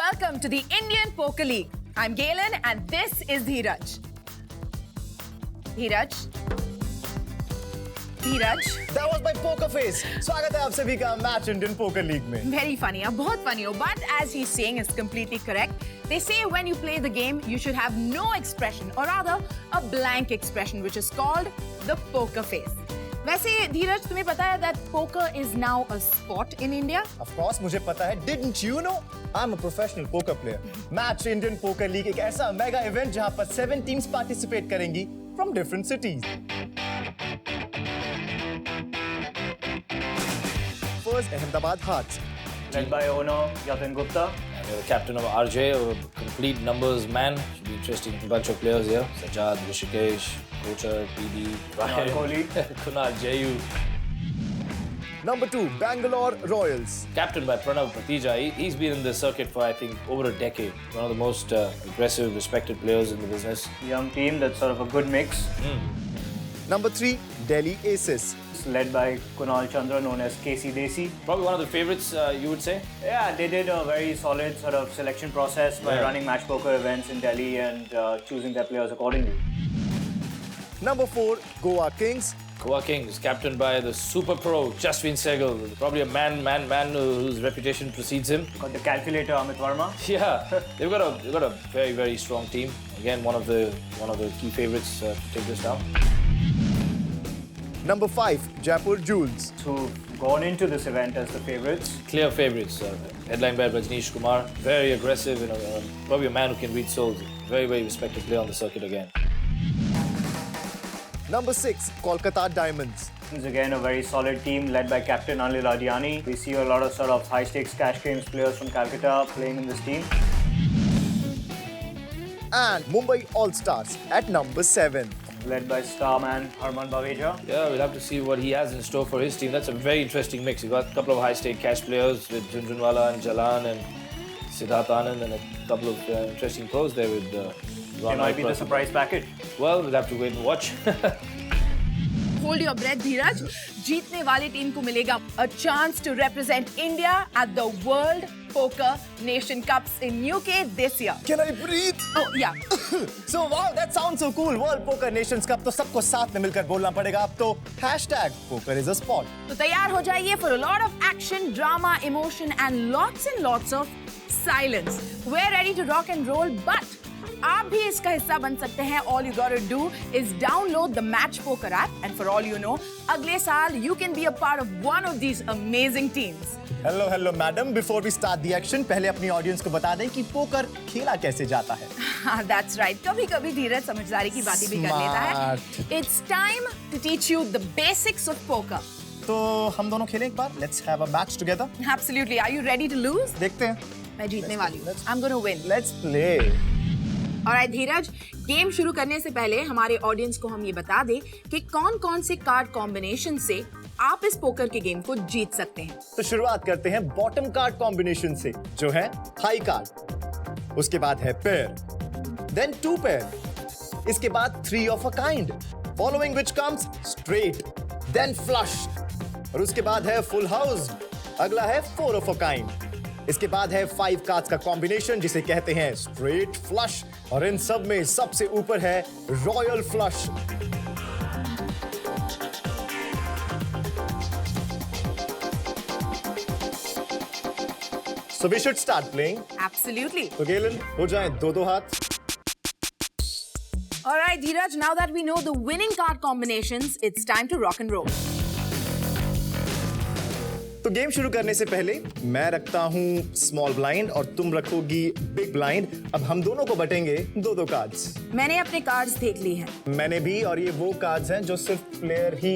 Welcome to the Indian Poker League. I'm Galen and this is Dheeraj. Dheeraj? That was my poker face. स्वागत है आप सभी का match Indian poker league में. Very funny, बहुत funny. But as he's saying, it's completely correct. They say when you play the game, you should have no expression, or rather, a blank expression, which is called the poker face. वैसे धीरज तुम्हें पता है that poker is now a sport in India? Of course मुझे पता है. Didn't you know? I'm a professional poker player. Match Indian Poker League एक ऐसा mega event जहां पर 7 teams participate करेंगी from different cities. First, Ahmedabad Hearts. Led by owner Yatin Gupta. And you're the captain of RJ, a complete numbers man. Should be interesting bunch of players here. Sajjad, Rishikesh, Kochar, PD, Ryan, Kohli. Kunal, Jayu. Number 2, Bangalore Royals. Captained by Pranav Patija. He's been in the circuit for, I think, over a decade. One of the most aggressive, respected players in the business. Young team that's sort of a good mix. Number 3, Delhi Aces. It's led by Kunal Chandra, known as KC Desi. Probably one of the favorites, you would say? Yeah, they did a very solid sort of selection process by running match poker events in Delhi and choosing their players accordingly. Number 4, Goa Kings. Goa Kings, captained by the super pro Jaswin Sehgal. Probably a man whose reputation precedes him. Got the calculator Amit Verma. Yeah, they've got a very, very strong team. Again, one of the key favorites to take this down. Number 5, Jaipur Jewels. Who've gone into this event as the favorites. Clear favorites, headlined by Rajneesh Kumar. Very aggressive, probably a man who can read souls. Very, very respected player on the circuit again. Number 6, Kolkata Diamonds. It's again a very solid team led by captain Anil Adiani. We see a lot of sort of high stakes cash games players from Calcutta playing in this team. And Mumbai All Stars at number 7. Led by starman Harman Baweja. Yeah, we'll have to see what he has in store for his team. That's a very interesting mix. You've got a couple of high-stake cash players with Junjunwala and Jalan and Siddharth Anand and a couple of interesting pros there with It might be the surprise package. Well, we'll have to wait and watch. Hold your breath, Dheeraj. जीतने वाली team को मिलेगा a chance to represent India at the World Poker Nation Cups in UK this year. Can I breathe? Oh, yeah. So wow, that sounds so cool. World Poker Nations Cup तो सबको साथ में मिलकर बोलना पड़ेगा अब तो #poker is a sport. तो तैयार हो जाइए for a lot of action, drama, emotion and lots of silence. We're ready to rock and roll, but आप भी इसका हिस्सा बन सकते हैं. All you gotta do is download the Match Poker app, and for all you know, अगले साल you can be a part of one of these amazing teams. Hello, madam. Before we start the action, पहले अपनी audience को बता दें कि poker खेला कैसे जाता है. That's right. कभी-कभी धीरज समझदारी की बातें भी कर लेता है. It's time to teach you the basics of poker. तो हम दोनों खेलें एक बार. Let's have a match together. Absolutely. Are you ready to lose? देखते हैं. मैं जीतने वाली हूँ. I'm gonna win. Let's play. Alright Dheeraj, game शुरू करने से पहले हमारे ऑडियंस को हम ये बता दें कि कौन-कौन से कार्ड कॉम्बिनेशन से आप इस पोकर के गेम को जीत सकते हैं. तो शुरुआत करते हैं बॉटम कार्ड कॉम्बिनेशन से, जो है हाई कार्ड. उसके बाद है पेयर, देन 2 पेयर. इसके बाद 3 of a kind, following which comes straight, then flush. और उसके बाद है फुल हाउस. अगला है 4 ऑफ अ काइंड. इसके बाद है 5 कार्ड्स का कॉम्बिनेशन जिसे कहते हैं स्ट्रेट फ्लश. और इन सब में सबसे ऊपर है royal flush. So we should start playing. Absolutely. तो गेलन हो जाएं 2-2 हाथ. Alright Dheeraj, now that we know the winning card combinations, it's time to rock and roll. तो गेम शुरू करने से पहले मैं रखता हूँ स्मॉल ब्लाइंड और तुम रखोगी बिग ब्लाइंड. अब हम दोनों को बटेंगे 2-2 कार्ड्स. मैंने अपने कार्ड्स देख लिए हैं. मैंने भी, और ये वो कार्ड्स हैं जो सिर्फ प्लेयर ही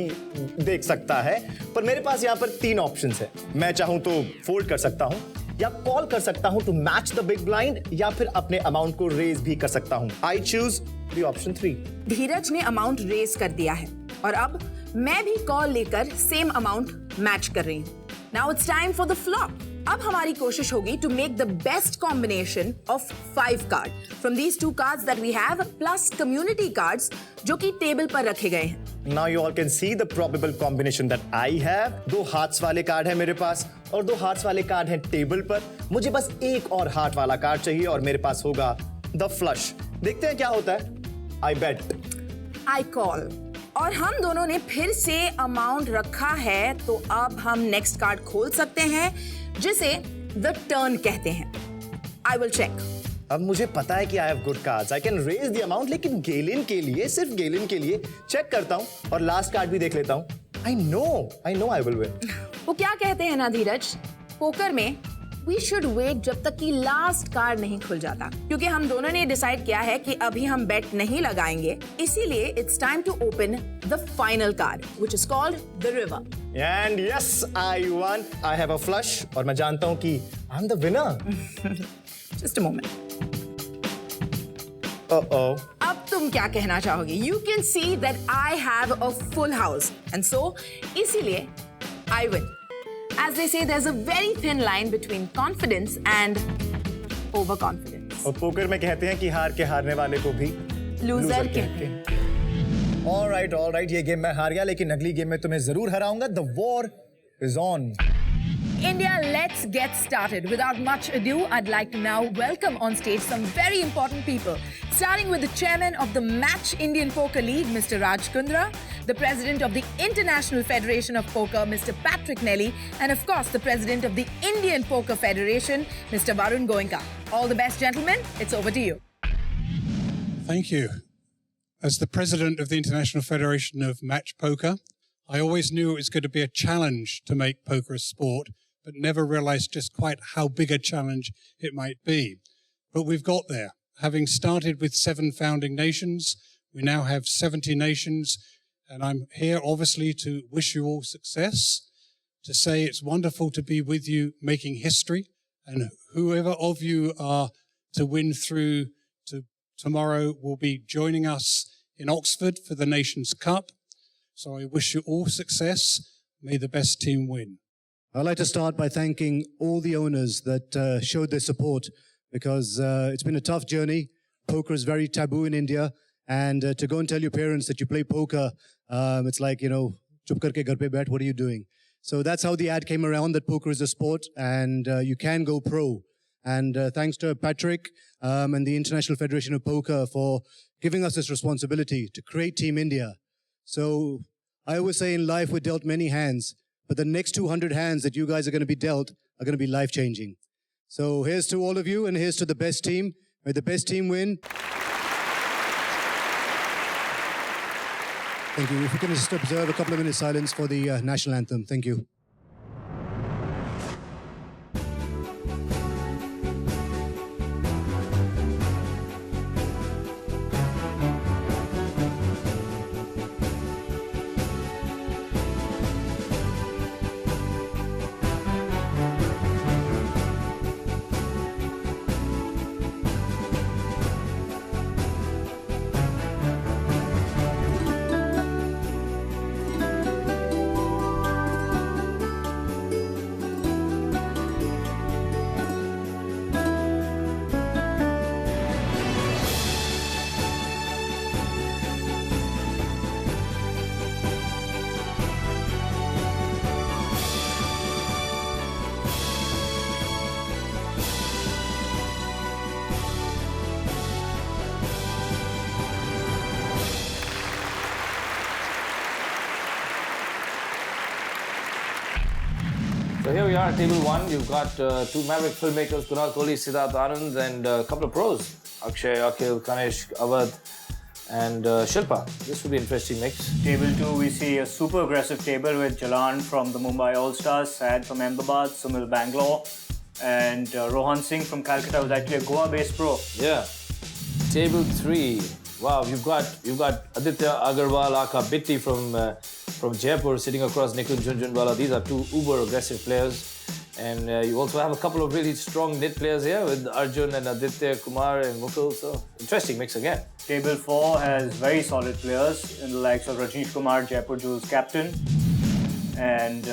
देख सकता है. पर मेरे पास यहाँ पर 3 ऑप्शंस हैं. मैं चाहूँ तो फोल्ड कर सकता हूँ, या कॉल कर सकता हूँ to match the big blind, या फिर अपने अमाउंट को रेज भी कर सकता हूँ. I choose the option 3. धीरज ने अमाउंट रेज कर दिया है और अब मैं भी कॉल लेकर सेम अमाउंट मैच कर रही हूँ. Now it's time for the flop. अब हमारी कोशिश होगी to make the best combination of 5 cards from these 2 cards that we have plus community cards जो कि टेबल पर रखे गए हैं. Now you all can see the probable combination that I have. 2 hearts वाले कार्ड है मेरे पास और 2 हार्ट्स वाले कार्ड हैं टेबल पर. मुझे बस एक और हार्ट वाला कार्ड चाहिए और मेरे पास होगा द फ्लश. देखते हैं क्या होता है. I bet. I call. और हम दोनों ने फिर से अमाउंट रखा है तो अब हम नेक्स्ट कार्ड खोल सकते हैं जिसे द टर्न कहते हैं. I will check. अब मुझे पता है कि I have good cards. I can raise the amount, लेकिन गेलिन के लिए, सिर्फ गेलिन के लिए चेक करता हूं और लास्ट कार्ड भी देख लेता हूं. I know I will win. वो क्या कहते हैं ना धीरज, पोकर में we should wait जब तक कि लास्ट कार्ड नहीं खुल जाता, क्योंकि हम दोनों ने डिसाइड किया है कि अभी हम बेट नहीं लगाएंगे. इसीलिए it's time to open the final card, which is called the river. And yes, I won. I have a flush और मैं जानता हूं कि I'm the winner. Just a moment. Uh-oh. अब तुम क्या कहना चाहोगे? You can see that I have a full house, and so इसीलिए I win. As they say, there's a very thin line between confidence and overconfidence. और poker में कहते हैं कि हार के हारने वाले को भी Loser कहते हैं. All right. ये गेम मैं हार गया, लेकिन अगली गेम में तुम्हें जरूर हराऊंगा. The war is on. India, let's get started. Without much ado, I'd like to now welcome on stage some very important people. Starting with the chairman of the Match Indian Poker League, Mr. Raj Kundra, the president of the International Federation of Poker, Mr. Patrick Nelly, and of course, the president of the Indian Poker Federation, Mr. Varun Goenka. All the best, gentlemen. It's over to you. Thank you. As the president of the International Federation of Match Poker, I always knew it was going to be a challenge to make poker a sport, but never realized just quite how big a challenge it might be. But we've got there. Having started with 7 founding nations, we now have 70 nations, and I'm here obviously to wish you all success, to say it's wonderful to be with you making history, and whoever of you are to win through to tomorrow will be joining us in Oxford for the Nations Cup. So I wish you all success. May the best team win. I'd like to start by thanking all the owners that showed their support, because it's been a tough journey. Poker is very taboo in India, and to go and tell your parents that you play poker, it's like, chup karke ghar pe baith, what are you doing? So that's how the ad came around, that poker is a sport and you can go pro. And thanks to Patrick and the International Federation of Poker for giving us this responsibility to create Team India. So I always say in life we're dealt many hands, but the next 200 hands that you guys are going to be dealt are going to be life-changing. So here's to all of you, and here's to the best team. May the best team win. Thank you. If we can just observe a couple of minutes silence for the national anthem. Thank you. So here we are at table 1. You've got 2 maverick filmmakers, Kunal Kohli, Siddharth Anand, and a couple of pros, Akshay, Akhil, Kanishk, Awadh, and Shilpa. This will be an interesting mix. Table 2, we see a super aggressive table with Jalan from the Mumbai All-Stars, Syed from Ahmedabad, Sumil Bangalore, and Rohan Singh from Calcutta, who's actually a Goa-based pro. Yeah. Table 3. Wow, you've got Aditya Agarwal, Aka Bitti from Jaipur sitting across Nikhil Junjunwala. These are 2 uber aggressive players. And you also have a couple of really strong knit players here with Arjun and Aditya, Kumar and Mukul. So, interesting mix again. Table 4 has very solid players in the likes of Rajiv Kumar, Jaipur Jewels captain. And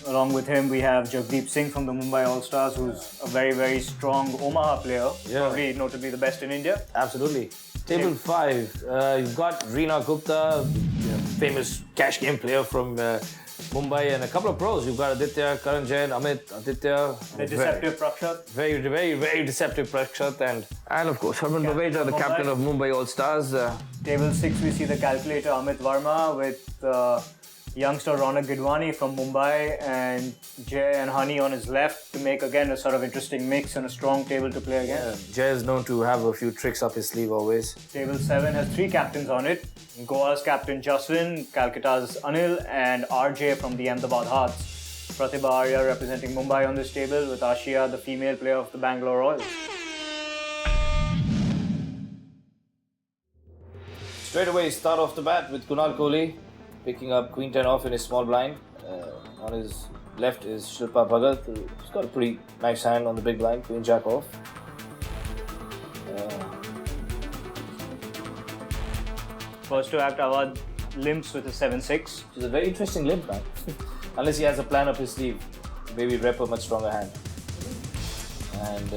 along with him, we have Jagdeep Singh from the Mumbai All Stars, who's a very, very strong Omaha player. Yeah. Probably notably the best in India. Absolutely. Table 5, you've got Reena Gupta, famous cash game player from Mumbai, and a couple of pros. You've got Aditya, Karan Jain, Amit, Aditya. The deceptive Prakshat. Very, very, very deceptive Prakshat. And of course, Harman Baweja, the captain of Mumbai All Stars. Table 6, we see the calculator Amit Verma with youngster Ronak Gidwani from Mumbai and Jay and Hani on his left to make again a sort of interesting mix and a strong table to play against. Jay is known to have a few tricks up his sleeve always. Table 7 has 3 captains on it. Goa's captain Jaslin, Calcutta's Anil and RJ from the Ahmedabad Hearts. Pratibha Arya representing Mumbai on this table with Ashia, the female player of the Bangalore Royals. Straight away, start off the bat with Kunal Kohli, picking up Queen 10 off in his small blind. On his left is Shilpa Bhagat, who's got a pretty nice hand on the big blind, Queen Jack off. First to act, Awad limps with a 7-6. Which is a very interesting limp, man. Unless he has a plan up his sleeve, maybe rep a much stronger hand. And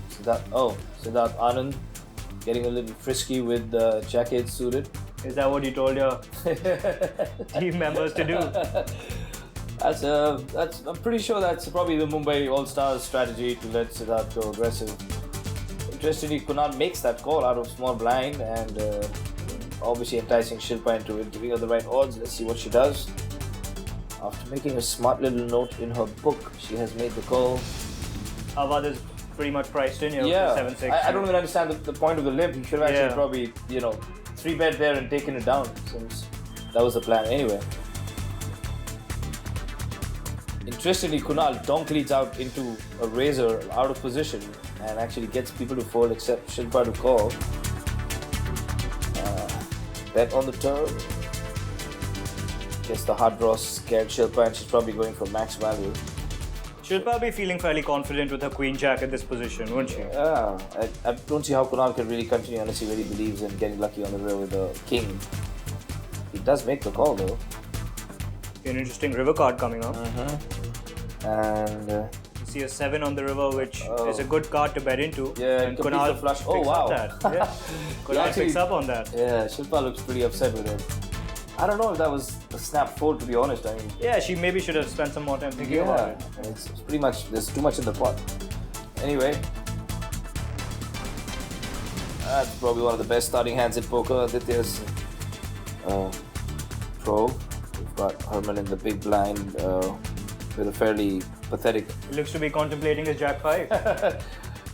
Siddharth Anand getting a little frisky with the jacket suited. Is that what you told your team members to do? I'm pretty sure that's probably the Mumbai All Stars strategy to let Siddharth go aggressive. Interestingly, Kunal makes that call out of small blind and obviously enticing Shilpa into it, giving her the right odds. Let's see what she does. After making a smart little note in her book, she has made the call. Awad is pretty much priced in here Yeah, with 7-6. I don't even understand the point of the limp. He should have actually probably, 3-bet there and taken it down, since that was the plan anyway. Interestingly, Kunal donk leads out into a razor out of position and actually gets people to fold except Shilpa to call. Bet on the turn. Guess the hard draw scared Shilpa and she's probably going for max value. Shilpa be feeling fairly confident with her Queen Jack at this position, won't she? Yeah, I don't see how Kunal can really continue unless he really believes in getting lucky on the river with the king. He does make the call though. An interesting river card coming up. And You see a 7 on the river, which is a good card to bet into. Yeah, and it completes the flush. Oh, picks wow. up that. Yeah. Kunal actually picks up on that. yeah, Shilpa looks pretty upset with it. I don't know if that was a snap fold, to be honest. I mean, Yeah, she maybe should have spent some more time thinking about it. it's pretty much, there's too much in the pot. Anyway, that's probably one of the best starting hands in poker. Aditya's pro. We've got Herman in the big blind with a fairly pathetic. He looks to be contemplating his Jack 5.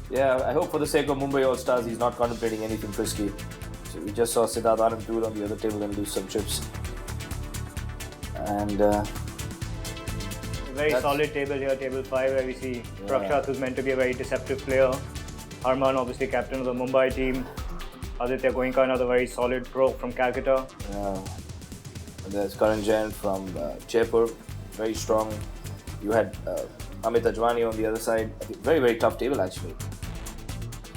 Yeah, I hope for the sake of Mumbai All Stars, he's not contemplating anything frisky. So we just saw Siddharth Anand do it on the other table and lose some chips. And Very solid table here, table 5, where we see Prakshat, who's meant to be a very deceptive player. Harman, obviously captain of the Mumbai team. Aditya Goenka, another very solid pro from Calcutta. and there's Karan Jain from Jaipur, very strong. You had Amit Ajwani on the other side. I think very, very tough table actually.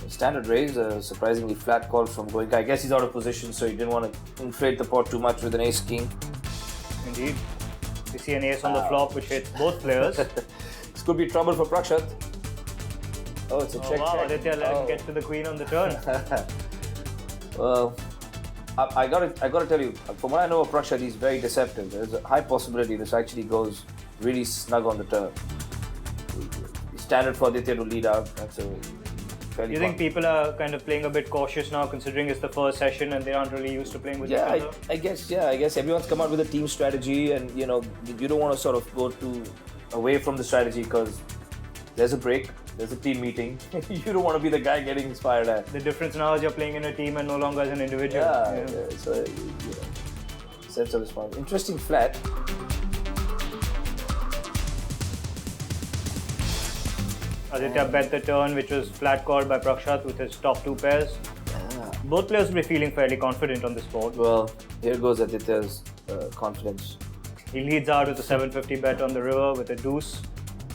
Standard raise, a surprisingly flat call from Goenka. I guess he's out of position, so he didn't want to inflate the pot too much with an ace-king. Indeed. You see an ace on the flop, which hits both players. This could be trouble for Prakshat. Oh, it's a check. Wow, check. Aditya let him get to the queen on the turn. Well, I gotta tell you, from what I know of Prakshat, he's very deceptive. There's a high possibility this actually goes really snug on the turn. It's standard for Aditya to lead out. That's a fairly. You think people are kind of playing a bit cautious now, considering it's the first session and they aren't really used to playing with each other? I guess everyone's come out with a team strategy, and you don't want to sort of go away from the strategy because there's a break. There's a team meeting. You don't want to be the guy getting inspired at. The difference now is you're playing in a team and no longer as an individual. Yeah. So, sense of response. Interesting flat. Aditya bet the turn, which was flat called by Prakshat with his top two pairs. Yeah. Both players will be feeling fairly confident on this board. Well, here goes Aditya's confidence. He leads out with a 750 bet on the river with a deuce.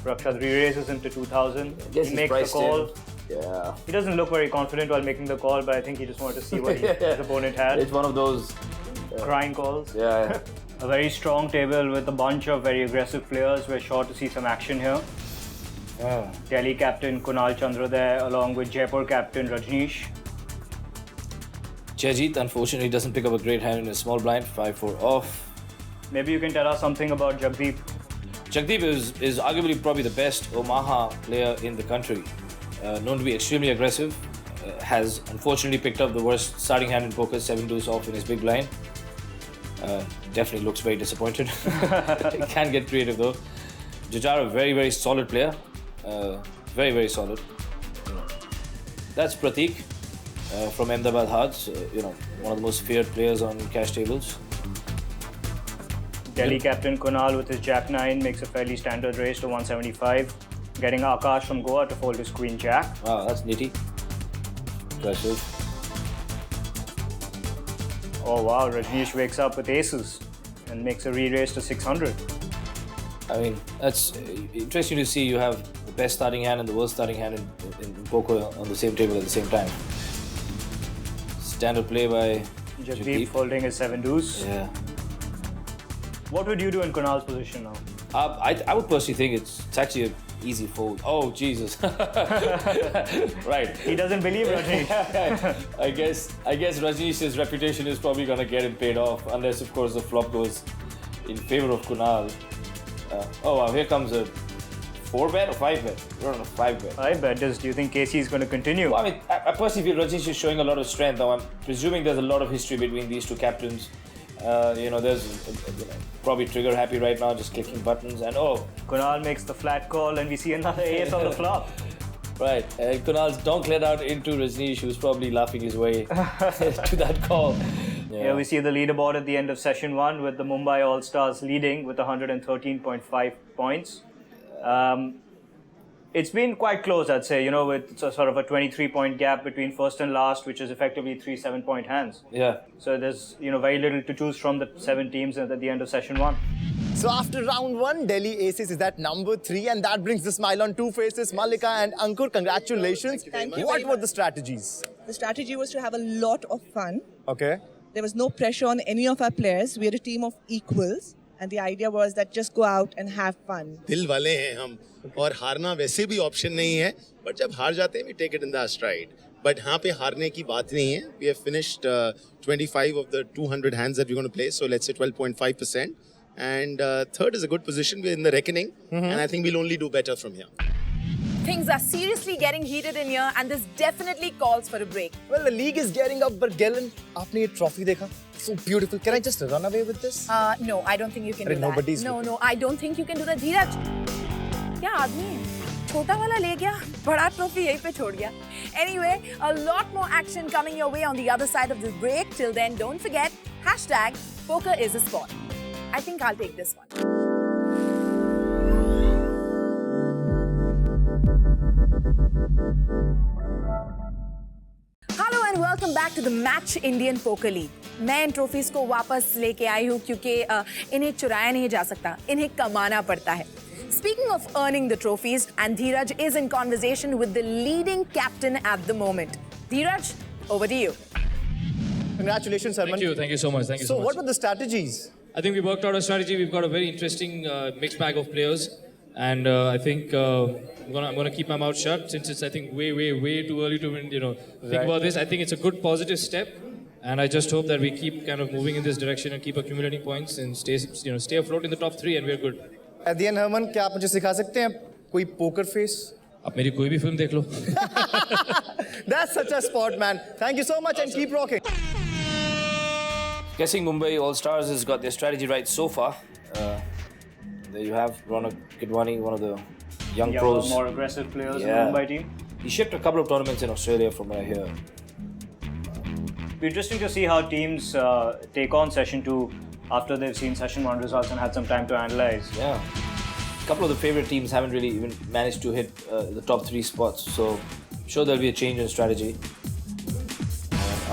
Prakshat re-raises him to 2000. He makes the call. Yeah. He doesn't look very confident while making the call, but I think he just wanted to see what his opponent had. It's one of those crying calls. Yeah. A very strong table with a bunch of very aggressive players. We're sure to see some action here. Delhi captain Kunal Chandra there, along with Jaipur captain Rajneesh. Jajit unfortunately doesn't pick up a great hand in a small blind, 5-4 off. Maybe you can tell us something about Jagdeep. Jagdeep is arguably probably the best Omaha player in the country. Known to be extremely aggressive. Has unfortunately picked up the worst starting hand in poker, 7 deuce off in his big blind. Definitely looks very disappointed. Can't get creative though. Jujara, very, very solid player. Very, very solid. That's Pratik from Ahmedabad Hearts. One of the most feared players on cash tables. Delhi captain Kunal with his Jack-9 makes a fairly standard raise to 175. Getting Akash from Goa to fold his Queen Jack. Wow, that's nitty. Impressive. Oh wow, Rajneesh wakes up with aces and makes a re-raise to 600. I mean, that's interesting to see you have the best starting hand and the worst starting hand in poker on the same table at the same time. Standard play by Jagdeep folding his 7 deuce. Yeah. What would you do in Kunal's position now? I would personally think it's actually an easy fold. Oh, Jesus. Right. He doesn't believe Rajneesh. I guess Rajneesh's reputation is probably going to get him paid off, unless, of course, the flop goes in favor of Kunal. Oh, wow, here comes a 4-bet or 5-bet? We're on a 5-bet. 5-bet. Do you think Casey is going to continue? Well, I mean, I personally feel Rajneesh is showing a lot of strength. Now, I'm presuming there's a lot of history between these two captains. There's probably trigger happy right now, just clicking buttons, and Kunal makes the flat call, and we see another ace on the flop. Right, and Kunal's donk led out into Rajneesh, who's probably laughing his way to that call. Yeah, we see the leaderboard at the end of session 1 with the Mumbai All-Stars leading with 113.5 points. It's been quite close, I'd say, with sort of a 23-point gap between first and last, which is effectively 3 7-point hands. Yeah. So there's, very little to choose from the 7 teams at the end of session 1. So after round 1, Delhi Aces is at number 3, and that brings the smile on two faces. Malika and Ankur, congratulations. Thank you What very were much. the strategies? The strategy was to have a lot of fun. Okay. There was no pressure on any of our players. We are a team of equals. And the idea was that just go out and have fun. दिल वाले हैं हम और हारना वैसे भी option नहीं है बट जब हार जाते हैं we take it in the stride but यहाँ पे हारने की बात नहीं है we have finished 25 of the 200 hands that we're going to play so let's say 12.5% and third is a good position we're in the reckoning and I think we'll only do better from here. Things are seriously getting heated in here, and this definitely calls for a break. Well, the league is getting up, but Galen, आपने ये trophy देखा? So beautiful. Can I just run away with this? No, I don't think you can do that. Nobody's looking. No, I don't think you can do that. Dheeraj, क्या आदमी है? छोटा वाला ले गया, बड़ा trophy यहीं पे छोड़ गया. Anyway, a lot more action coming your way on the other side of this break. Till then, don't forget, #poker is a sport. I think I'll take this one. Hello and welcome back to the Match Indian Poker League. मैं इन trophies को वापस लेके आई हूँ क्योंकि इन्हें चुराया नहीं जा सकता, इन्हें कमाना पड़ता है. Speaking of earning the trophies, and Dheeraj is in conversation with the leading captain at the moment. Dheeraj, over to you. Congratulations, Sarman. Thank you so much. So what were the strategies? I think we worked out a strategy. We've got a very interesting mixed bag of players, and I think I'm gonna keep my mouth shut since it's I think way too early to think about this. I think it's a good positive step, and I just hope that we keep kind of moving in this direction and keep accumulating points and stay afloat in the top 3, and we're good. At the end, Herman, क्या आप मुझे सिखा सकते हैं कोई poker face? आप मेरी कोई भी फिल्म देख लो. That's such a sport, man. Thank you so much and keep rocking. Guessing Mumbai All-Stars has got their strategy right so far. There you have Ronak Kidwani, one of the young pros. More aggressive players in the Yeah. Mumbai team. He shipped a couple of tournaments in Australia from what I hear. It'll be interesting to see how teams take on session 2 after they've seen session 1 results and had some time to analyze. Yeah. A couple of the favorite teams haven't really even managed to hit the top 3 spots, so I'm sure there'll be a change in strategy.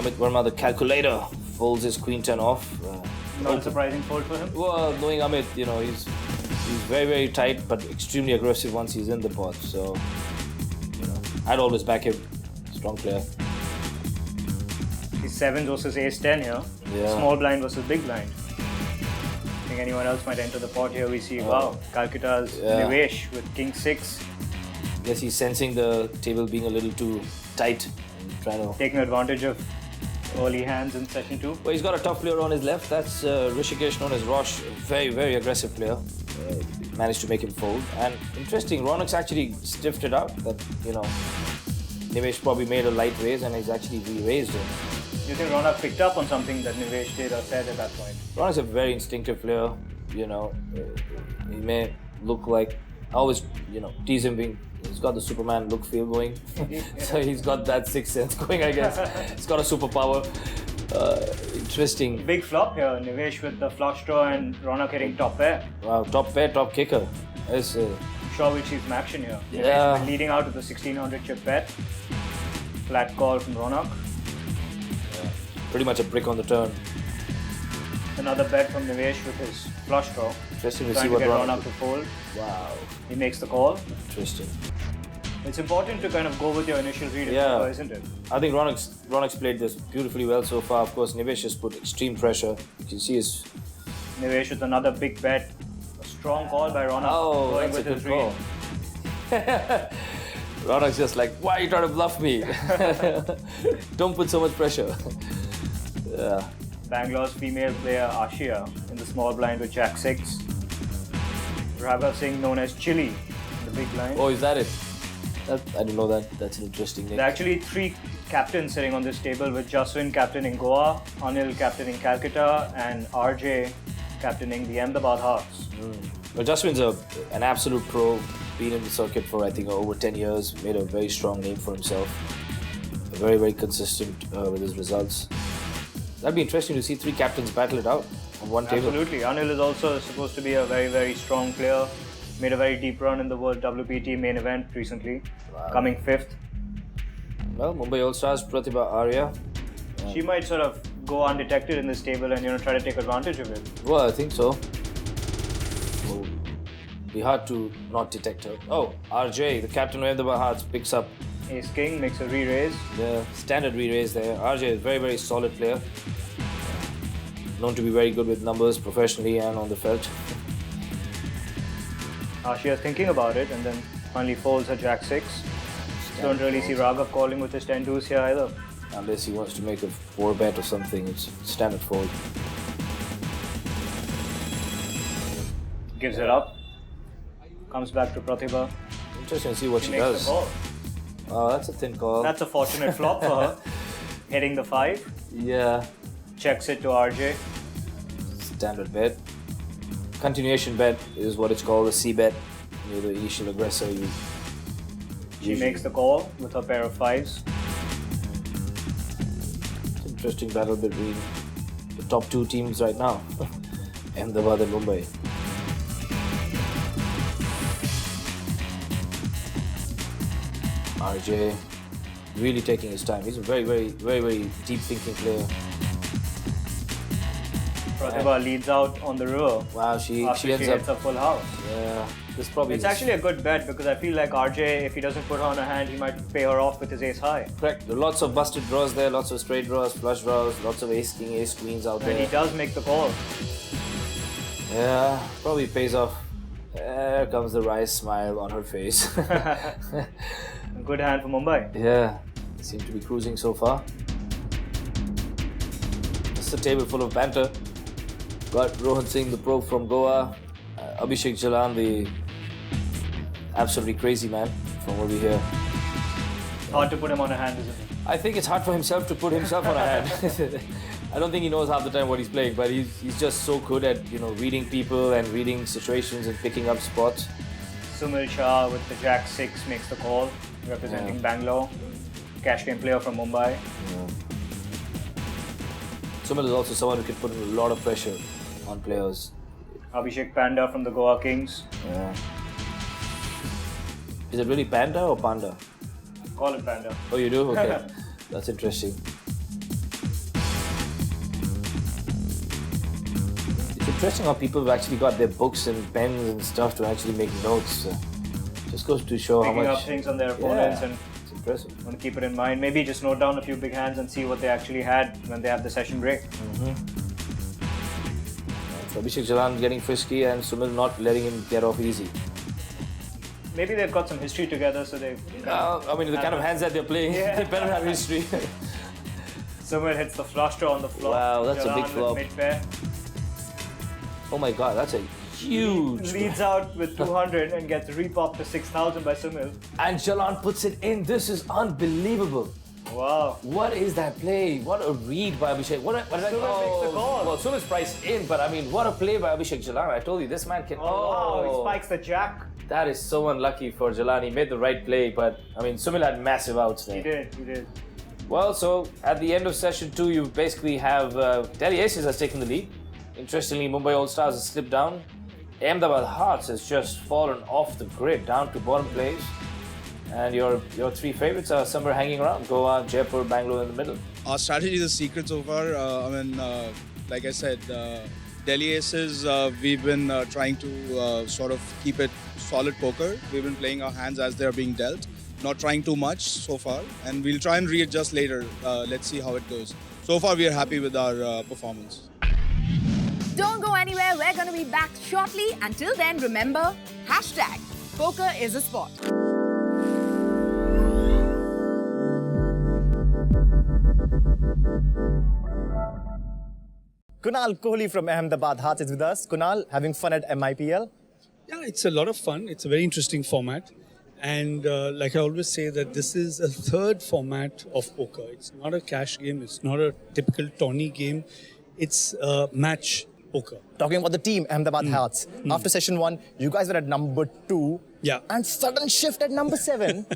Amit Verma, the calculator, folds his queen 10 off. Not a surprising fold for him. Well, knowing Amit, he's very tight but extremely aggressive once he's in the pot. So, I'd always back him. Strong player. He's 7 versus ace 10 here. Yeah. Small blind versus big blind. think anyone else might enter the pot here. We see, wow, Calcutta's Nivesh with King 6. Guess he's sensing the table being a little too tight and trying to... Taking advantage of early hands in session 2. Well, he's got a tough player on his left. That's Rishikesh, known as Rosh. Very, very aggressive player. Managed to make him fold. And interesting, Ronak's actually stiffed it out. That, you know, Nivesh probably made a light raise and he's actually re-raised him. Do you think Ronak picked up on something that Nivesh did or said at that point? Ronak's a very instinctive player. You know, he may look like... I always, you know, tease him being... He's got the Superman look feel going. So he's got that sixth sense going, I guess. He's got a superpower. Interesting. Big flop here. Nivesh with the flush draw and Ronak hitting top pair. Wow, top pair, top kicker. That's, sure we'll see some action here. Yeah. Nivesh leading out with the 1600 chip bet. Flat call from Ronak. Yeah. Pretty much a brick on the turn. Another bet from Nivesh with his flush draw. Interesting to Trying see to what get Ronak... Ronak to fold. Wow. He makes the call. Interesting. It's important to kind of go with your initial read, isn't it? I think Ronak's played this beautifully well so far. Of course, Nivesh has put extreme pressure. You can see his... Nivesh with another big bet. A strong call by Ronak. Oh, going that's with a good his call. Ronak's just like, why are you trying to bluff me? Don't put so much pressure. Yeah. Bangalore's female player Ashia in the small blind with Jack 6. Raghav Singh, known as Chili, in the big blind. Oh, is that it? I didn't know that. That's an interesting name. There are actually 3 captains sitting on this table, with Jaswin captaining Goa, Anil captaining Calcutta, and RJ captaining the Ahmedabad Hearts. Well, Jaswin's an absolute pro. Been in the circuit for, I think, over 10 years. Made a very strong name for himself. Very, very consistent with his results. That'd be interesting to see 3 captains battle it out on one table. Absolutely. Anil is also supposed to be a very, very strong player. Made a very deep run in the World WPT main event recently, coming 5th. Well, Mumbai All-Stars Pratibha Arya. She might sort of go undetected in this table and try to take advantage of it. Well, I think so. It'll be hard to not detect her. Oh, RJ, the captain of Ahmedabad Hearts, picks up. Ace King makes a re-raise. Yeah, standard re-raise there. RJ is a very, very solid player. Known to be very good with numbers professionally and on the felt. Ashia is thinking about it and then finally folds her Jack 6. Don't really see Raghav calling with his 10 deuce here either. Unless he wants to make a 4-bet or something, it's standard fold. Gives it up. Comes back to Pratibha. Interesting to see what she makes does. the call. Oh, that's a thin call. That's a fortunate flop for her. Hitting the 5. Yeah. Checks it to RJ. Standard bet. Continuation bet is what it's called, a C bet. You're the initial aggressor. She makes the call with her pair of 5s. It's an interesting battle between the top 2 teams right now. Ahmedabad and Mumbai. RJ really taking his time. He's a very, very, very, very deep thinking player. Pratibha leads out on the river. Wow, she ends hits up a full house. Yeah, this probably. It's actually a good bet because I feel like RJ, if he doesn't put her on a hand, he might pay her off with his ace high. Correct. There are lots of busted draws there, lots of straight draws, flush draws, lots of ace king, ace queens out there. And he does make the call. Yeah, probably pays off. There comes the wry smile on her face. Good hand for Mumbai. Yeah, they seem to be cruising so far. It's a table full of banter. Got Rohan Singh, the pro from Goa, Abhishek Jalan, the absolutely crazy man from what we hear. Hard to put him on a hand, isn't it? I think it's hard for himself to put himself on a hand. I don't think he knows half the time what he's playing, but he's just so good at reading people and reading situations and picking up spots. Sumil Shah with the Jack 6 makes the call, representing Bangalore. Cash game player from Mumbai. Yeah. Sumil is also someone who can put in a lot of pressure on players. Abhishek Panda from the Goa Kings. Yeah. Is it really Panda or Panda? Call it Panda. Oh, you do? Okay. That's interesting. It's interesting how people have actually got their books and pens and stuff to actually make notes. Just goes to show Picking how much... up things on their opponents and it's impressive. want to keep it in mind. Maybe just note down a few big hands and see what they actually had when they have the session break. So Abhishek Jalan getting frisky and Sumil not letting him get off easy. Maybe they've got some history together, so they. I mean, the kind of hands that they're playing, they better have history. Sumil hits the flush draw on the flop. Wow, that's a big Jalan flop. with mid-pair. Oh my god, that's a huge. Leads out with 200 and gets repopped to 6,000 by Sumil. And Jalan puts it in. This is unbelievable. Wow. What is that play? What a read by Abhishek. What makes the call. Well, Sumil's priced in, but I mean, what a play by Abhishek Jalan. I told you, this man can. Wow, he spikes the jack. That is so unlucky for Jalan. He made the right play, but I mean, Sumil had massive outs there. He did. Well, so at the end of session 2, you basically have Delhi Aces has taken the lead. Interestingly, Mumbai All Stars has slipped down. Ahmedabad Hearts has just fallen off the grid, down to bottom place. And your three favorites are somewhere hanging around: Goa, Jaipur, Bangalore in the middle. Our strategy is the secret so far. Like I said, Delhi Aces, we've been trying to sort of keep it solid poker. We've been playing our hands as they're being dealt, not trying too much so far. And we'll try and readjust later. Let's see how it goes. So far, we are happy with our performance. Don't go anywhere. We're going to be back shortly. Until then, remember, hashtag poker is a sport. Kunal Kohli from Ahmedabad Hearts is with us. Kunal, having fun at MIPL? Yeah, it's a lot of fun. It's a very interesting format. And like I always say that this is a third format of poker. It's not a cash game. It's not a typical tourney game. It's match poker. Talking about the team, Ahmedabad Hearts. After session 1, you guys were at number 2. Yeah. And sudden shift at number 7.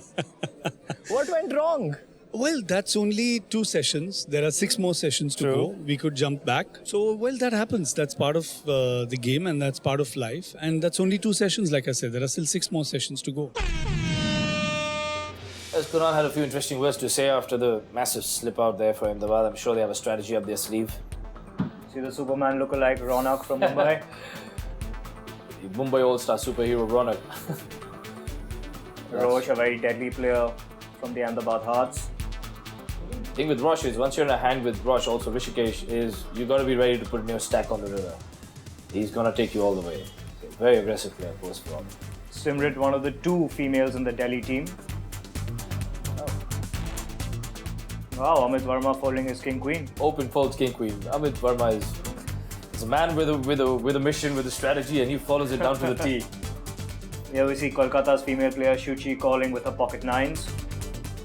What went wrong? Well, that's only 2 sessions. There are 6 more sessions to go. We could jump back. So, well, that happens. That's part of the game and that's part of life. And that's only 2 sessions, like I said. There are still 6 more sessions to go. As Kunal had a few interesting words to say after the massive slip out there for Ahmedabad. I'm sure they have a strategy up their sleeve. See the Superman lookalike Ronak from Mumbai. Mumbai All-Star superhero Ronak. Rosh, a very deadly player from the Ahmedabad Hearts. The thing with Rosh is, once you're in a hand with Rosh, also Rishikesh, is you got to be ready to put your stack on the river. He's going to take you all the way. Very aggressive player, post-flop. Simrit, one of the 2 females in the Delhi team. Wow, Amit Verma folding his king-queen. Open folds king-queen. Amit Verma is a man with a mission, with a strategy, and he follows it down to the T. Here we see Kolkata's female player Shuchi calling with her pocket 9s.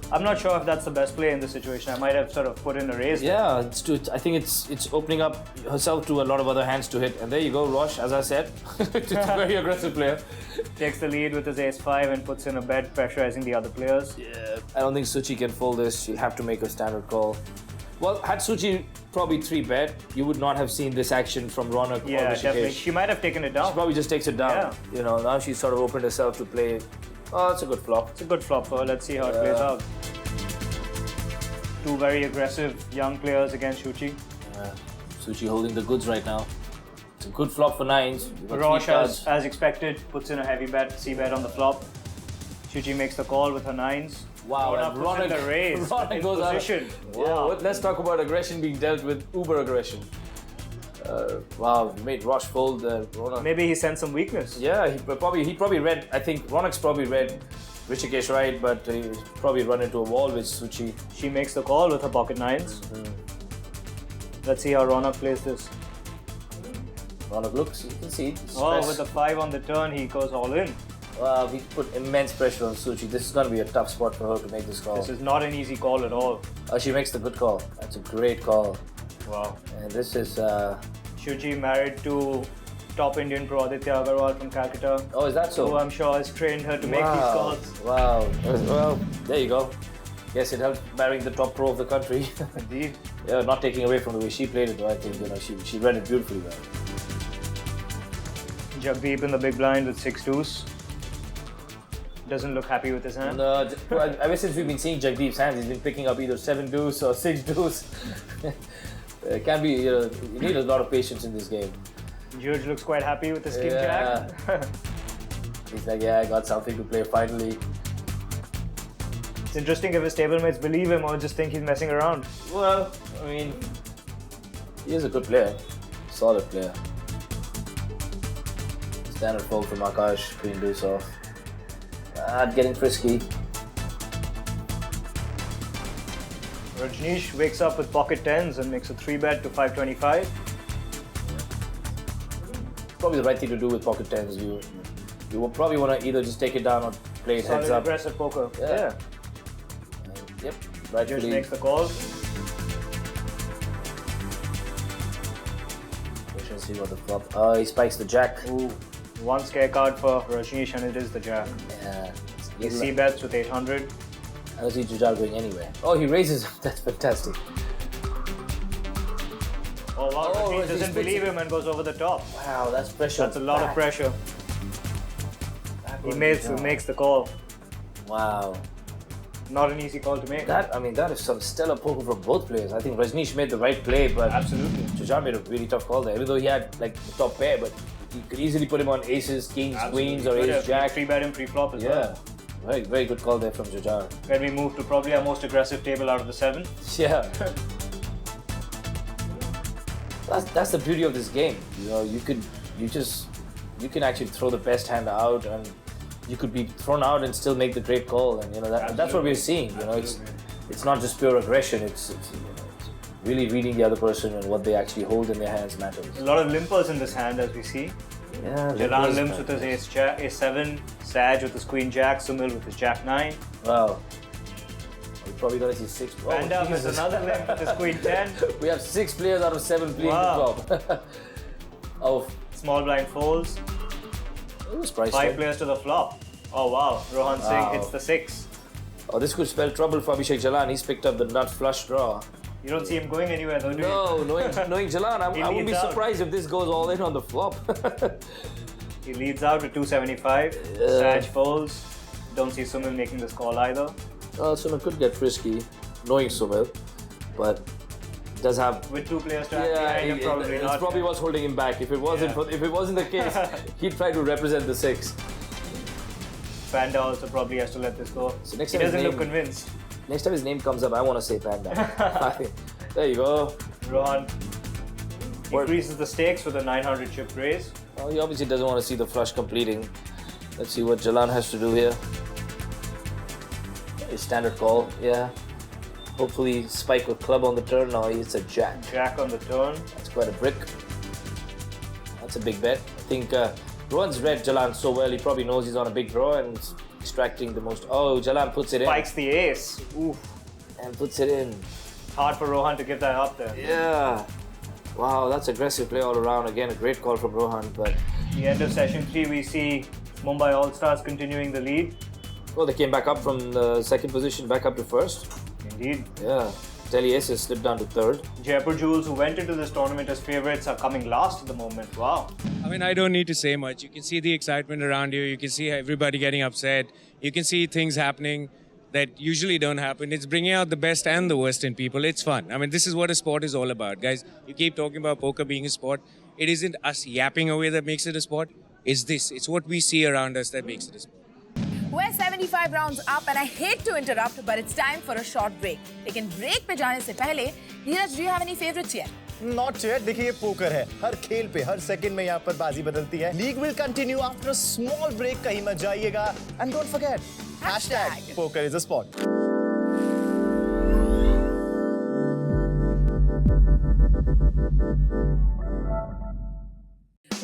I'm not sure if that's the best play in this situation. I might have sort of put in a raise. Yeah, I think it's opening up herself to a lot of other hands to hit. And there you go, Rosh, as I said. It's a very aggressive player. Takes the lead with his ace-5 and puts in a bet, pressurizing the other players. Yeah, I don't think Suchi can fold this. She'll have to make a standard call. Well, had Suchi probably 3-bet, you would not have seen this action from Ronak or Rishikesh. Definitely. She might have taken it down. She probably just takes it down. Yeah. You know, now she's sort of opened herself to play. Oh, it's a good flop. It's a good flop for her. Let's see how it plays out. 2 very aggressive young players against Shuchi. Yeah. Suchi holding the goods right now. It's a good flop for 9s. Rosh, as expected, puts in a heavy bet, C-bet on the flop. Shuchi makes the call with her 9s. Wow, Ronak puts in the raise Ronak in goes position. Wow. Yeah, let's talk about aggression being dealt with uber aggression. Wow, he made Rosh fold Ronak. Maybe he sensed some weakness. Yeah, he probably read, I think Ronak's probably read Rishikesh right, but he's probably run into a wall with Suchi. She makes the call with her pocket 9s. Let's see how Ronak plays this. Ronak looks, you can see. Oh, with the 5 on the turn, he goes all in. Wow, we put immense pressure on Suchi. This is going to be a tough spot for her to make this call. This is not an easy call at all. She makes the good call. That's a great call. Wow. And this is... Shuchi married to top Indian pro Aditya Agarwal from Calcutta. Oh, is that so? Who I'm sure has trained her to make these calls. Wow. Well, there you go. Guess it helped marrying the top pro of the country. Indeed. Yeah, not taking away from the way she played it, though. I think she read it beautifully well. Jagdeep in the big blind with 6 deuce. Doesn't look happy with his hand. No, ever since we've been seeing Jagdeep's hands, he's been picking up either 7 deuce or 6 deuce. It can be, you need a lot of patience in this game. George looks quite happy with his king jack. He's like, yeah, I got something to play finally. It's interesting if his stablemates believe him or just think he's messing around. Well, I mean, he is a good player, solid player. Standard fold from Akash, queen deuce off. Getting frisky. Rajneesh wakes up with pocket tens and makes a 3-bet to 525. Probably the right thing to do with pocket tens. You will probably want to either just take it down or play it heads Solid up. aggressive poker. Yeah. Yep. Right. Just makes the call. Let's see what the flop. He spikes the jack. Ooh, one scare card for Rajneesh and it is the jack. Yeah. He c-bets with 800. I don't see Jujhar going anywhere. Oh, he raises. That's fantastic. Oh wow, Oh, Rajneesh he doesn't splits believe it. him and goes over the top. Wow, that's pressure. That's a lot of pressure. He makes the call. Wow. Not an easy call to make. That is some stellar poker from both players. I think Rajneesh made the right play, but absolutely, Jujhar made a really tough call there. Even though he had like the top pair, but he could easily put him on aces, kings, queens, or ace jack. 3-bet him pre-flop as well. Very, very good call there from Jujhar. When we move to probably our most aggressive table out of the 7. Yeah. That's the beauty of this game. You know, you can actually throw the best hand out, and you could be thrown out and still make the great call. And you know that's what we're seeing. You know, it's not just pure aggression. It's really reading the other person and what they actually hold in their hands matters. A lot of limpers in this hand, as we see. Yeah. Jalan limps with his ace-7, Saj with his queen jack, Sumil with his jack 9. Wow. We're probably gonna see 6. Panda is another limp with his queen 10. We have 6 players out of 7 playing the flop. Oh. Small blind folds. It was priced 5 players to the flop. Oh wow, Rohan Singh hits the 6. Oh, this could spell trouble for Abhishek Jalan. He's picked up the nut flush draw. You don't see him going anywhere though, do you? No, knowing Jalan, I wouldn't be surprised if this goes all in on the flop. He leads out with 275. Saj folds. Don't see Sumil making this call either. Sumil could get frisky, knowing Sumil, but does have with 2 players trapped behind him, probably not. It's probably what's holding him back. If it wasn't the case, he'd try to represent the 6. Panda also probably has to let this go. So next he time doesn't look convinced. Next time his name comes up, I want to say Panda. There you go. Rohan increases the stakes with a 900 chip raise. Well, he obviously doesn't want to see the flush completing. Let's see what Jalan has to do here. His standard call, yeah. Hopefully spike with club on the turn. No, it's a jack. Jack on the turn. That's quite a brick. That's a big bet. I think Rohan's read Jalan so well, he probably knows he's on a big draw and extracting the most. Oh, Jalan puts it in. Spikes the ace. Oof. And puts it in. Hard for Rohan to give that up there. Yeah. Wow, that's aggressive play all around. Again, a great call from Rohan, but... The end of session 3, we see Mumbai All-Stars continuing the lead. Well, they came back up from the second position, back up to first. Indeed. Yeah. Delhi Aces slipped down to third. Jaipur Jewels, who went into this tournament as favourites, are coming last at the moment. Wow. I mean, I don't need to say much. You can see the excitement around you. You can see everybody getting upset. You can see things happening that usually don't happen. It's bringing out the best and the worst in people. It's fun. I mean, this is what a sport is all about, guys. You keep talking about poker being a sport. It isn't us yapping away that makes it a sport. It's this. It's what we see around us that makes it a sport. We're 75 rounds up and I hate to interrupt, but it's time for a short break. लेकिन break पे जाने से पहले, Neeraj, do you have any favorites yet? Not yet. देखिए ये poker है. हर खेल पे, हर सेकंड में यहाँ पर बाजी बदलती है. League will continue after a small break. कहीं मत जाइएगा. And don't forget, hashtag poker is a sport.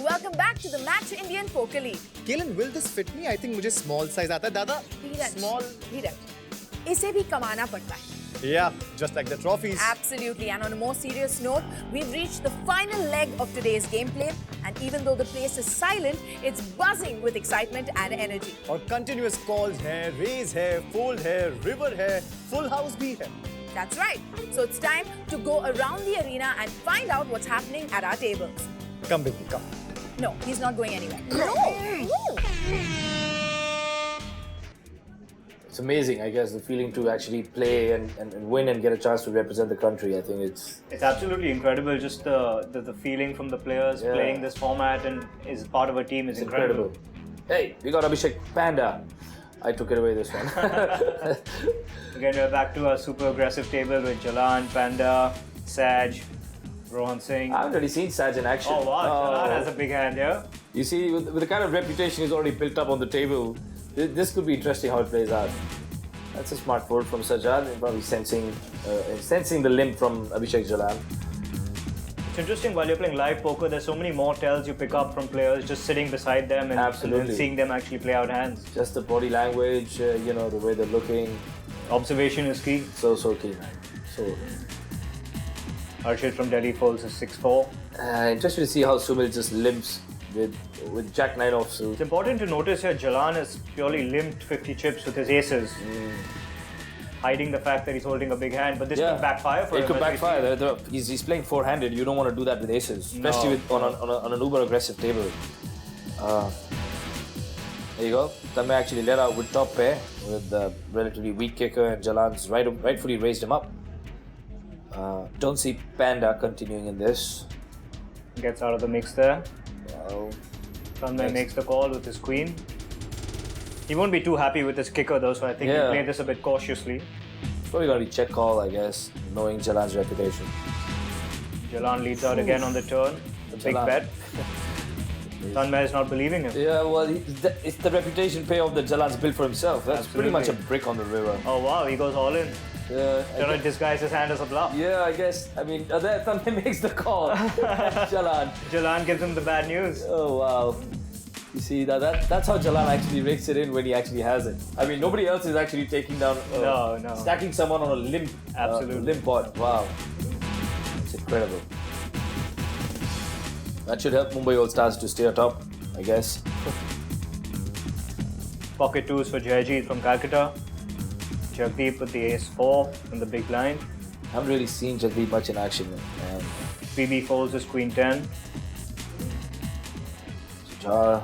Welcome back to the Match Indian Poker League. Kaelan, will this fit me? I think मुझे small size आता है. दादा, small. Neeraj, इसे भी कमाना पड़ता है. Yeah, just like the trophies. Absolutely. And on a more serious note, we've reached the final leg of today's gameplay. And even though the place is silent, it's buzzing with excitement and energy. और continuous calls है, raise है, fold है, river है, full house भी है. That's right. So it's time to go around the arena and find out what's happening at our tables. Come with me, come. No, he's not going anywhere. No. It's amazing, I guess, the feeling to actually play and win and get a chance to represent the country. I think it's absolutely incredible. Just the feeling from the players playing this format and is part of a team is incredible. Hey, we got Abhishek Panda. I took it away this one. Again, we're back to our super aggressive table with Jalan, Panda, Saj, Rohan Singh. I haven't really seen Saj in action. Oh wow, Jalan has a big hand here. You see, with the kind of reputation he's already built up on the table, this could be interesting how it plays out. That's a smart fold from Sajjad, probably sensing the limp from Abhishek Jalan. It's interesting, while you're playing live poker, there's so many more tells you pick up from players just sitting beside them and then seeing them actually play out hands. Just the body language, the way they're looking. Observation is key. So key, man. So. Arshid from Delhi folds is 6-4. Interesting to see how Sumil just limps with Jack 9 offsuit. It's important to notice here Jalan has purely limped 50 chips with his aces. Hiding the fact that he's holding a big hand, but this could backfire for him. It could backfire. He's playing four-handed. You don't want to do that with aces, especially on an uber aggressive table. There you go. Tanmay actually let out with top pair with the relatively weak kicker, and Jalan's rightfully raised him up. Don't see Panda continuing in this. Gets out of the mix there. Well, Tanmay makes the call with his queen. He won't be too happy with his kicker though, so I think he'll play this a bit cautiously. Probably gonna be check call, I guess, knowing Jalan's reputation. Jalan leads out again on the turn. A big bet. Tanmay is not believing him. Yeah, well, it's the reputation payoff that Jalan's built for himself. That's pretty much a brick on the river. Oh wow, he goes all in. Yeah, Trying to disguise his hand as a bluff. Yeah, I guess. I mean, Tanmay makes the call. Jalan gives him the bad news. Oh wow. You see, that's how Jalan actually rakes it in when he actually has it. I mean, nobody else is actually taking down, stacking someone on a limp, limp pot. Wow, it's incredible. That should help Mumbai All Stars to stay atop, I guess. Pocket twos for Jayajit from Calcutta. Jagdeep with the ace-4 in the big blind. I haven't really seen Jagdeep much in action. BB folds his queen 10. A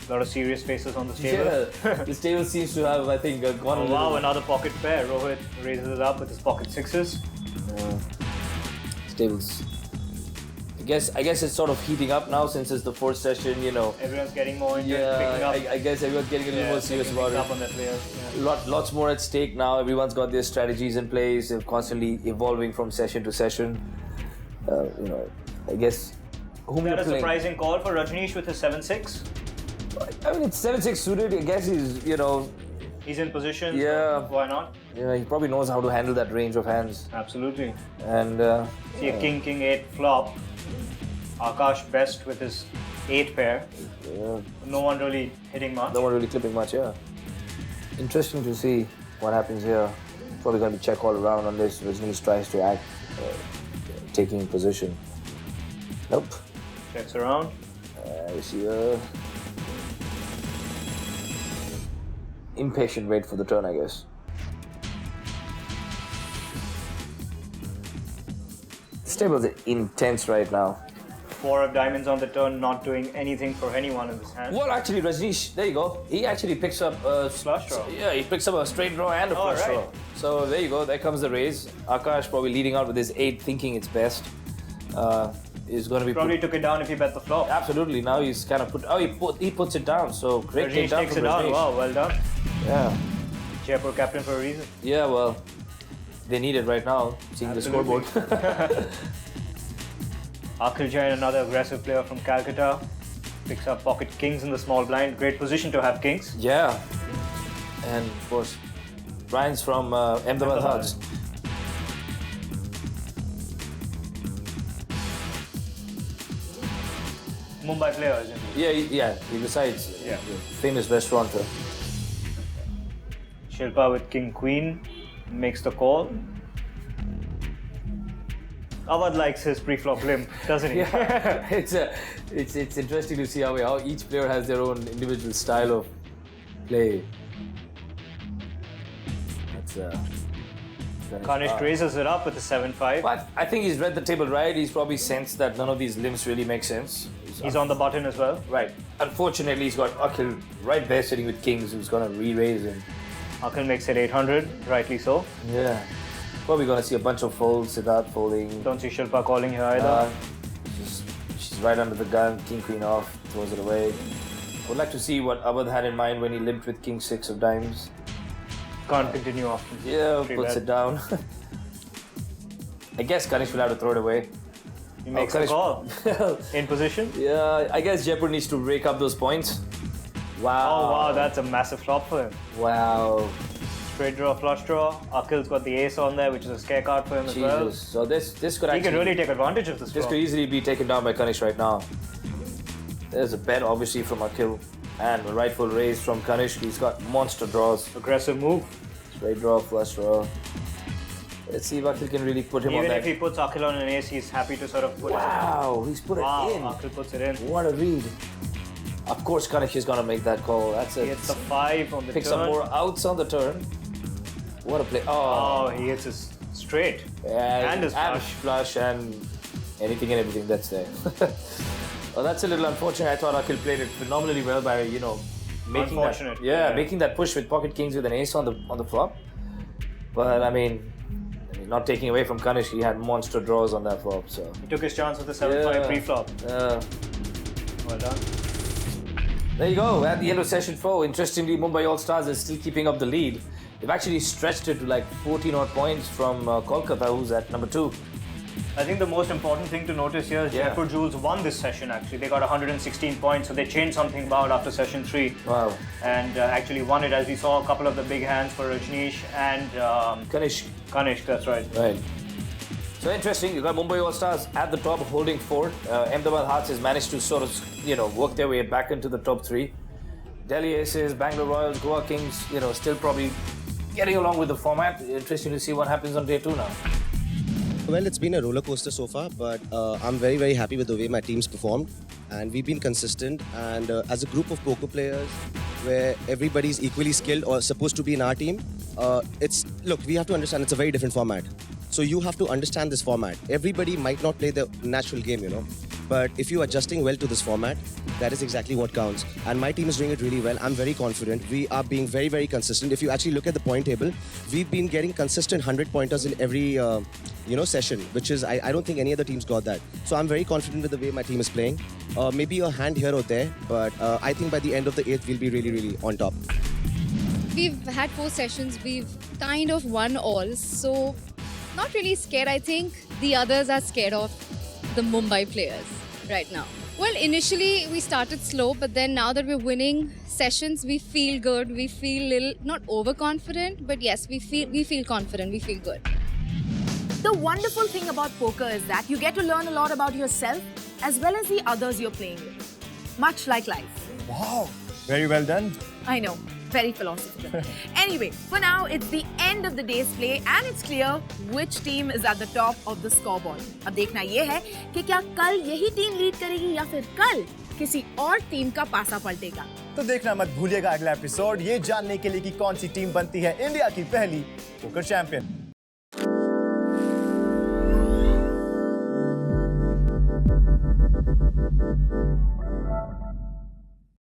lot of serious faces on this table. Yeah, this table seems to have, I think, gone. Oh wow, another pocket pair. Rohit raises it up with his pocket sixes. This table's. I guess it's sort of heating up now since it's the fourth session. Everyone's getting more into picking up. I guess everyone's getting a little more serious about it. Up on their players. Lots more at stake now. Everyone's got their strategies in place. They're constantly evolving from session to session. I guess. That a surprising call for Rajneesh with his 7-6. I mean, it's 7-6 suited. I guess he's He's in position. Yeah. So why not? Yeah, he probably knows how to handle that range of hands. Absolutely. And see a king 8 flop. Akash best with his 8 pair. Yeah. No one really hitting much. No one really clipping much, yeah. Interesting to see what happens here. Probably going to be check all around unless Rajneesh tries to act taking position. Nope. Checks around. I see a impatient wait for the turn, I guess. This table is intense right now. 4 of diamonds on the turn, not doing anything for anyone in this hand. Well, actually, Rajneesh, there you go. He actually picks up a flush draw. Yeah, he picks up a straight draw and a flush draw. So there you go. There comes the raise. Akash probably leading out with his 8, thinking it's best. Is going to be probably took it down if he bet the flop. Absolutely. Now he's kind of he puts it down. So great Rajneesh takedown takes from it down. Rajneesh. Wow, well done. Yeah. Jaipur captain for a reason. Yeah, well, they need it right now. Seeing Absolutely. the scoreboard. Akhil Jain, another aggressive player from Calcutta, picks up pocket kings in the small blind. Great position to have kings. Yeah. And of course, Brian's from Ahmedabad Huds. Mumbai player, isn't he? Yeah. He resides. Yeah. Famous restaurateur. Shilpa with king queen makes the call. Awadh likes his pre-flop limp, doesn't he? Yeah. It's interesting to see how each player has their own individual style of play. Kanish raises it up with a 7-5. But I think he's read the table right. He's probably sensed that none of these limps really make sense. He's on the button as well. Right. Unfortunately, he's got Akhil right there sitting with kings who's going to re-raise him. Akhil makes it 800, rightly so. Yeah. Probably going to see a bunch of folds without folding. Don't see Shilpa calling here either. She's right under the gun, king queen off, throws it away. Would like to see what Awadh had in mind when he limped with king 6 of diamonds. Can't continue after. Yeah, puts it down. I guess Kanish will have to throw it away. He makes the call. In position. Yeah, I guess Jaipur needs to rake up those points. Wow. Oh wow, that's a massive flop for him. Wow. Straight draw, flush draw. Akhil's got the ace on there, which is a scare card for him as well. So this could actually... He can really take advantage of this. This could easily be taken down by Kanish right now. There's a bet obviously from Akhil and a rightful raise from Kanish. He's got monster draws. Aggressive move. Straight draw, flush draw. Let's see if Akhil can really put him on that. Even if he puts Akhil on an ace, he's happy to sort of put it in. Wow, he's put it in. Akhil puts it in. What a read. Of course, Kanish is going to make that call. That's it. He hits the 5 on the Pick turn. some more outs on the turn. What a play. Oh, he hits his straight. Yeah, and his flush. Flush and anything and everything that's there. Well, that's a little unfortunate. I thought Akhil played it phenomenally well by, making that, making that push with pocket kings with an ace on the flop. But I mean, not taking away from Kanish, he had monster draws on that flop. So he took his chance with the 7-5 pre-flop. Well done. There you go. At the end of session 4, interestingly, Mumbai All Stars is still keeping up the lead. They've actually stretched it to like 14 odd points from Kolkata, who's at number 2. I think the most important thing to notice here is Jaipur Jules won this session actually. They got 116 points, so they changed something about after session 3. Wow. And actually won it, as we saw a couple of the big hands for Rajneesh and Kanish. Kanish, that's right. Right. So interesting, you got Mumbai All Stars at the top holding fort. Ahmedabad Hearts has managed to sort of, work their way back into the top 3. Delhi Aces, Bangalore Royals, Goa Kings, still probably getting along with the format. Interesting to see what happens on day 2 now. Well, it's been a roller coaster so far, but I'm very, very happy with the way my team's performed. And we've been consistent. And as a group of poker players, where everybody's equally skilled or supposed to be in our team, look, we have to understand it's a very different format. So you have to understand this format. Everybody might not play the natural game, But if you're adjusting well to this format, that is exactly what counts. And my team is doing it really well. I'm very confident. We are being very, very consistent. If you actually look at the point table, we've been getting consistent 100 pointers in every, session, which is, I don't think any other team's got that. So I'm very confident with the way my team is playing. Maybe a hand here or there, but I think by the end of the 8th, we'll be really, really on top. We've had 4 sessions. We've kind of won all. So not really scared. I think the others are scared of the Mumbai players right now. Well, initially we started slow, but then now that we're winning sessions, we feel good. We feel little, not overconfident, but yes, we feel confident. We feel good. The wonderful thing about poker is that you get to learn a lot about yourself as well as the others you're playing with. Much like life. Wow, very well done. I know. Very philosophical. Anyway, for now, it's the end of the day's play and it's clear which team is at the top of the scoreboard. अब देखना ये है कि क्या कल यही team lead करेगी या फिर कल किसी और टीम का पासा पलटेगा। तो देखना मत भूलिएगा अगला एपिसोड ये जानने के लिए कि कौन सी टीम बनती है इंडिया की पहली पोकर चैंपियन।